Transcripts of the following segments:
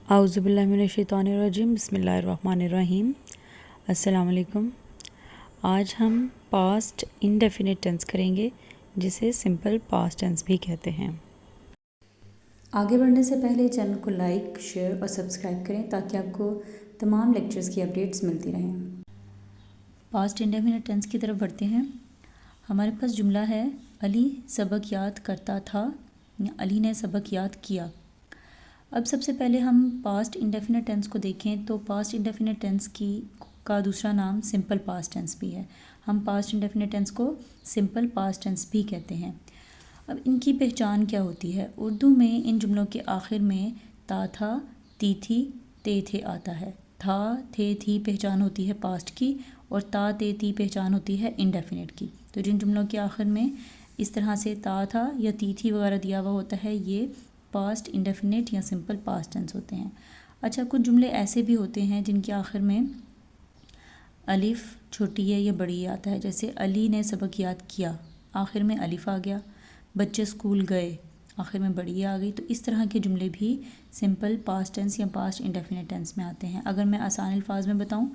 आउज़ुबिल्लाहिमिनश्शैतानिर्रजीम बिस्मिल्लाहिर्रहमानिर्रहीम। अस्सलाम वालेकुम। आज हम पास्ट इंडेफिनिट टेंस करेंगे जिसे सिंपल पास्ट टेंस भी कहते हैं। आगे बढ़ने से पहले चैनल को लाइक, शेयर और सब्सक्राइब करें ताकि आपको तमाम लेक्चर्स की अपडेट्स मिलती रहें। पास्ट इंडेफिनिट टेंस की तरफ बढ़ते हैं। हमारे पास जुमला है अली सबक याद करता था या अली ने सबक याद किया। अब सबसे पहले हम पास्ट इंडेफिनिट टेंस को देखें तो पास्ट इंडेफिनिट टेंस का दूसरा नाम सिंपल पास्ट टेंस भी है। हम पास्ट इंडेफिनिट टेंस को सिंपल पास्ट टेंस भी कहते हैं। अब इनकी पहचान क्या होती है? उर्दू में इन जुमलों के आखिर में ता था, ती थी, ते थे आता है। था, थे, थी पहचान होती है पास्ट की और ता, ते, ती पहचान होती है इंडेफिनिट की। तो जिन जुमलों के आखिर में इस तरह से ता था या ती थी वगैरह दिया हुआ होता है ये पास्ट इंडेफिनिट या सिंपल पास्ट टेंस होते हैं। अच्छा, कुछ जुमले ऐसे भी होते हैं जिनके आखिर में अलिफ छोटी है या बड़ी आता है। जैसे अली ने सबक याद किया, आखिर में अलिफ आ गया। बच्चे स्कूल गए, आखिर में बड़ी आ गई। तो इस तरह के जुमले भी सिंपल पास्ट टेंस या पास्ट इंडेफिनिट टेंस में आते हैं। अगर मैं आसान अल्फाज में बताऊं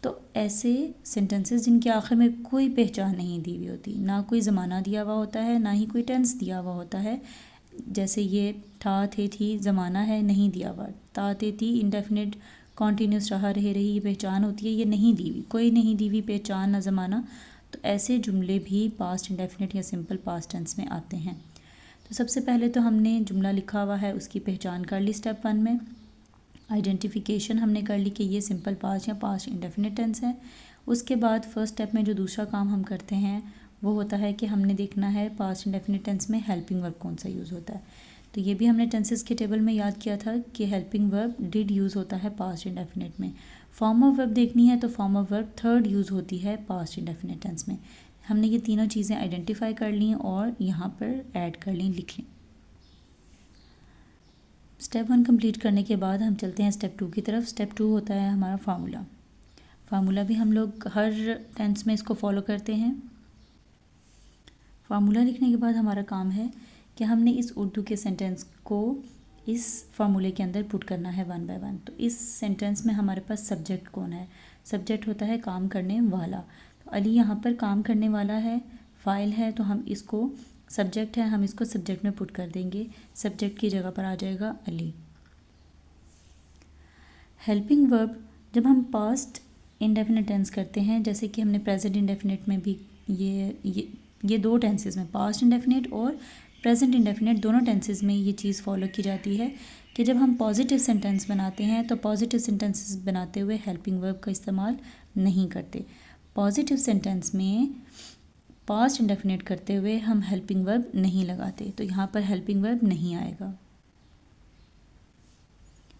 तो ऐसे सेंटेंसेस जिनके आखिर में कोई पहचान नहीं दी हुई होती, ना कोई ज़माना दिया हुआ होता है ना ही कोई टेंस दिया हुआ होता है। जैसे ये था, थे, थी ज़माना है नहीं दिया हुआ, ता, ते, ती इंडेफिनिट कॉन्टीन्यूस रहा, रहे, रही ये पहचान होती है, ये नहीं दी हुई, कोई नहीं दी हुई पहचान ना ज़माना। तो ऐसे जुमले भी पास्ट इंडेफिनिट या सिंपल पास्ट टेंस में आते हैं। तो सबसे पहले तो हमने जुमला लिखा हुआ है उसकी पहचान कर ली स्टेप 1 में। आइडेंटिफिकेशन हमने कर ली कि ये सिंपल पास्ट या पास्ट इंडेफिनिट टेंस है। उसके बाद फर्स्ट स्टेप में जो दूसरा काम हम करते हैं वो होता है कि हमने देखना है पास्ट इंडेफिनिट टेंस में हेल्पिंग वर्ब कौन सा यूज़ होता है। तो ये भी हमने टेंसेस के टेबल में याद किया था कि हेल्पिंग वर्ब डिड यूज़ होता है पास्ट इंडेफिनिट में। फॉर्म ऑफ वर्ब देखनी है तो form of verb third use होती है पास्ट इंडेफिनिट टेंस में। हमने ये तीनों चीज़ें आइडेंटिफाई कर ली और यहाँ पर ऐड कर ली, लिख ली। स्टेप 1 कंप्लीट करने के बाद हम चलते हैं स्टेप 2 की तरफ। स्टेप 2 होता है हमारा फार्मूला भी हम लोग हर टेंस में इसको फॉलो करते हैं। फार्मूला लिखने के बाद हमारा काम है कि हमने इस उर्दू के सेंटेंस को इस फार्मूले के अंदर पुट करना है 1 बाय 1। तो इस सेंटेंस में हमारे पास सब्जेक्ट कौन है? सब्जेक्ट होता है काम करने वाला। तो अली यहाँ पर काम करने वाला है, फ़ाइल है, तो हम इसको सब्जेक्ट है, हम इसको सब्जेक्ट में पुट कर देंगे। सब्जेक्ट की जगह पर आ जाएगा अली। हेल्पिंग वर्ब जब हम पास्ट इंडेफिनिट टेंस करते हैं, जैसे कि हमने प्रेजेंट इंडेफिनिट में भी ये दो टेंसेस में पास्ट इंडेफिनिट और प्रेजेंट इंडेफिनिट दोनों टेंसेस में ये चीज़ फॉलो की जाती है कि जब हम पॉजिटिव सेंटेंस बनाते हैं तो पॉजिटिव सेंटेंसेस बनाते हुए हेल्पिंग वर्ब का इस्तेमाल नहीं करते। पॉजिटिव सेंटेंस में पास्ट इंडेफिनिट करते हुए हम हेल्पिंग वर्ब नहीं लगाते, तो यहाँ पर हेल्पिंग वर्ब नहीं आएगा।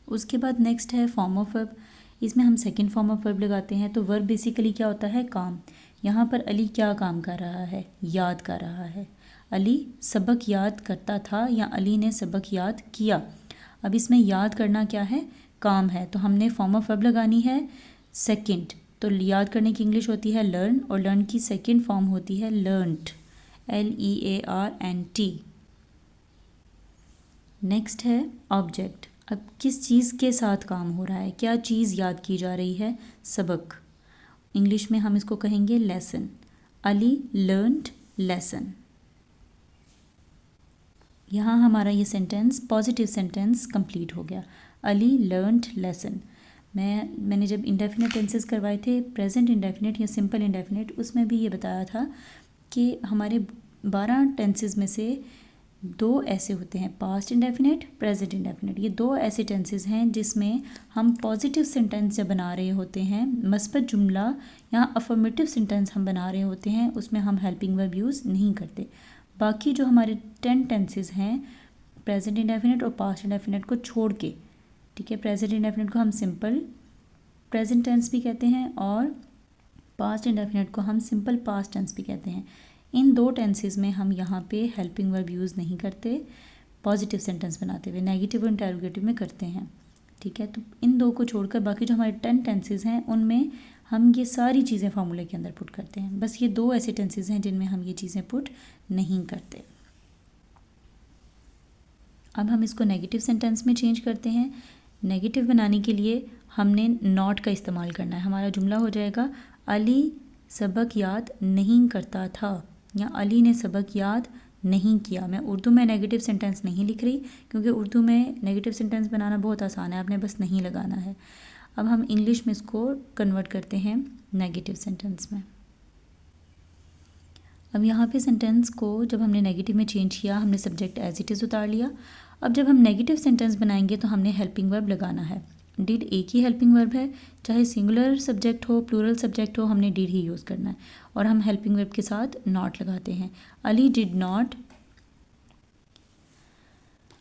उसके बाद नेक्स्ट है फॉर्म ऑफ वर्ब। इसमें हम सेकंड फॉर्म ऑफ वर्ब लगाते हैं। तो वर्ब बेसिकली क्या होता है? काम। यहाँ पर अली क्या काम कर रहा है? याद कर रहा है। अली सबक याद करता था या अली ने सबक याद किया। अब इसमें याद करना क्या है? काम है, तो हमने फॉर्म ऑफ वर्ब लगानी है सेकंड। तो याद करने की इंग्लिश होती है लर्न और लर्न की सेकंड फॉर्म होती है लर्नड, LEARNT। नेक्स्ट है ऑब्जेक्ट। अब किस चीज़ के साथ काम हो रहा है? क्या चीज़ याद की जा रही है? सबक। इंग्लिश में हम इसको कहेंगे लेसन। Ali learned lesson. यहाँ हमारा ये सेंटेंस पॉजिटिव सेंटेंस कंप्लीट हो गया। Ali learned lesson. मैंने जब इंडेफिनिट टेंसेस करवाए थे, प्रेजेंट इंडेफिनिट या सिंपल इंडेफिनिट, उसमें भी ये बताया था कि हमारे 12 टेंसेस में से 2 ऐसे होते हैं, पास्ट इंडेफिनिट, प्रेजेंट इंडेफिनिट। ये 2 ऐसे टेंसेस हैं जिसमें हम पॉजिटिव सेंटेंस जब बना रहे होते हैं, मस्बत जुमला या अफर्मेटिव सेंटेंस हम बना रहे होते हैं, उसमें हम हेल्पिंग वर्ब यूज़ नहीं करते। बाकी जो हमारे 10 टेंसेस हैं प्रेजेंट इंडेफिनिट और पास्ट इंडेफिनिट को छोड़ के, ठीक है, प्रेजेंट इंडेफिनिट को हम सिंपल प्रेजेंट टेंस भी कहते हैं और पास्ट इंडेफिनिट को हम सिंपल पास्ट टेंस भी कहते हैं। इन 2 टेंसेस में हम यहाँ पे हेल्पिंग वर्ब यूज़ नहीं करते, पॉजिटिव सेंटेंस बनाते हुए नेगेटिव और इंटरोगेटिव में करते हैं, ठीक है। तो इन 2 को छोड़कर बाकी जो हमारे 10 टेंसेस हैं उनमें हम ये सारी चीज़ें फार्मूले के अंदर पुट करते हैं। बस ये 2 ऐसे टेंसेस हैं जिनमें हम ये चीज़ें पुट नहीं करते। अब हम इसको नेगेटिव सेंटेंस में चेंज करते हैं। नेगेटिव बनाने के लिए हमने नॉट का इस्तेमाल करना है। हमारा जुमला हो जाएगा अली सबक याद नहीं करता था, या अली ने सबक याद नहीं किया। मैं उर्दू में नेगेटिव सेंटेंस नहीं लिख रही क्योंकि उर्दू में नेगेटिव सेंटेंस बनाना बहुत आसान है, आपने बस नहीं लगाना है। अब हम इंग्लिश में इसको कन्वर्ट करते हैं नेगेटिव सेंटेंस में। अब यहाँ पे सेंटेंस को जब हमने नेगेटिव में चेंज किया, हमने सब्जेक्ट एज इट इज़ उतार लिया। अब जब हम नेगेटिव सेंटेंस बनाएंगे तो हमने हेल्पिंग वर्ब लगाना है। डिड एक ही हेल्पिंग वर्ब है, चाहे सिंगुलर सब्जेक्ट हो प्लूरल सब्जेक्ट हो, हमने डिड ही यूज़ करना है। और हम हेल्पिंग वर्ब के साथ नॉट लगाते हैं। Ali did not.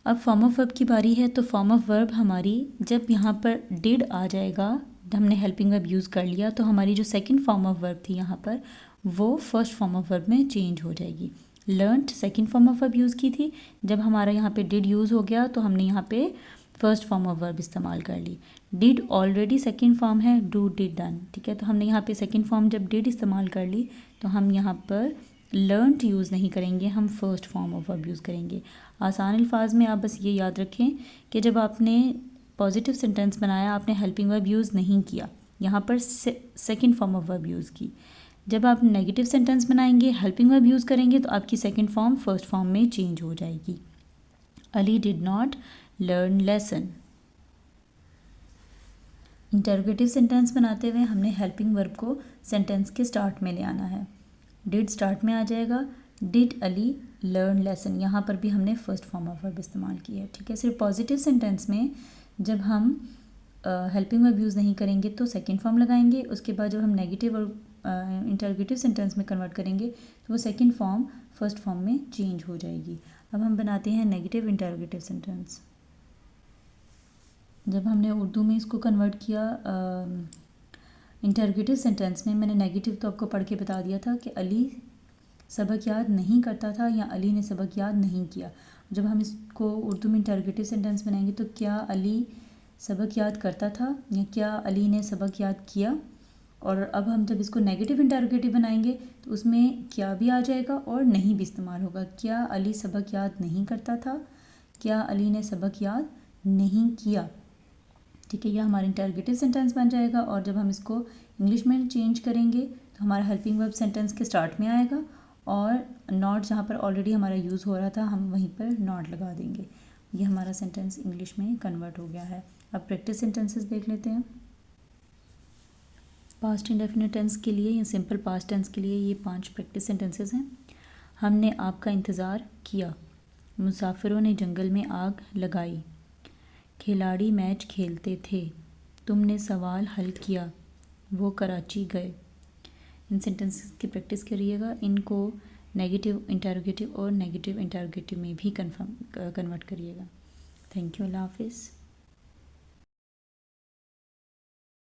अब फॉर्म ऑफ वर्ब की बारी है, तो फॉर्म ऑफ वर्ब हमारी जब यहाँ पर डिड आ जाएगा, हमने हेल्पिंग वर्ब यूज़ कर लिया, तो हमारी जो सेकंड फॉर्म ऑफ वर्ब थी यहाँ पर वो फर्स्ट फॉर्म ऑफ वर्ब में चेंज हो जाएगी। Learned second form of verb use की थी, जब हमारा यहाँ पे डिड यूज़ हो गया तो हमने यहाँ पे फर्स्ट फॉर्म ऑफ वर्ब इस्तेमाल कर ली। डिड ऑलरेडी सेकंड फॉर्म है, डू डिड डन, ठीक है। तो हमने यहाँ पे सेकंड फॉर्म जब डिड इस्तेमाल कर ली तो हम यहाँ पर लर्नड यूज़ नहीं करेंगे, हम first form of verb use करेंगे। आसान अल्फाज में आप बस ये याद रखें कि जब आपने पॉजिटिव सेंटेंस बनाया आपने हेल्पिंग वर्ब यूज़ नहीं किया, यहाँ पर second form of verb use की। जब आप नेगेटिव सेंटेंस बनाएंगे हेल्पिंग वर्ब यूज़ करेंगे तो आपकी सेकंड फॉर्म फर्स्ट फॉर्म में चेंज हो जाएगी। Ali did not learn lesson. Interrogative sentence बनाते हुए हमने हेल्पिंग वर्ब को सेंटेंस के स्टार्ट में ले आना है। डिड स्टार्ट में आ जाएगा, डिड अली लर्न लेसन, यहाँ पर भी हमने फर्स्ट फॉर्म ऑफ वर्ब इस्तेमाल की है, ठीक है। सिर्फ पॉजिटिव सेंटेंस में जब हम हेल्पिंग वर्ब यूज़ नहीं करेंगे तो सेकंड फॉर्म लगाएंगे, उसके बाद जब हम नेगेटिव और इंटरोगेटिव सेंटेंस में कन्वर्ट करेंगे तो वो सेकंड फॉर्म फर्स्ट फॉर्म में चेंज हो जाएगी। अब हम बनाते हैं नेगेटिव इंटरोगेटिव सेंटेंस। जब हमने उर्दू में इसको कन्वर्ट किया इंटरोगेटिव सेंटेंस में, मैंने नेगेटिव तो आपको पढ़ के बता दिया था कि अली सबक याद नहीं करता था या अली ने सबक याद नहीं किया। जब हम इसको उर्दू में इंटरोगेटिव सेंटेंस बनाएंगे तो क्या अली सबक याद करता था या क्या अली ने सबक याद किया। और अब हम जब इसको नेगेटिव इंटरोगेटिव बनाएंगे तो उसमें क्या भी आ जाएगा और नहीं भी इस्तेमाल होगा। क्या अली सबक याद नहीं करता था, क्या अली ने सबक याद नहीं किया, ठीक है। यह हमारा इंटरोगेटिव सेंटेंस बन जाएगा। और जब हम इसको इंग्लिश में चेंज करेंगे तो हमारा हेल्पिंग वर्ब सेंटेंस के स्टार्ट में आएगा और नॉट जहाँ पर ऑलरेडी हमारा यूज़ हो रहा था हम वहीं पर नॉट लगा देंगे। ये हमारा सेंटेंस इंग्लिश में कन्वर्ट हो गया है। अब प्रैक्टिस सेंटेंसेस देख लेते हैं। पास्ट इंडेफिनिट टेंस के लिए या सिंपल पास्ट टेंस के लिए ये 5 प्रैक्टिस सेंटेंसेस हैं। हमने आपका इंतज़ार किया, मुसाफिरों ने जंगल में आग लगाई, खिलाड़ी मैच खेलते थे, तुमने सवाल हल किया, वो कराची गए। इन सेंटेंसेस की प्रैक्टिस करिएगा, इनको नेगेटिव इंटरोगेटिव और नेगेटिव इंटरोगेटिव में भी कन्वर्ट करिएगा। थैंक यू, अल्लाह हाफिज़।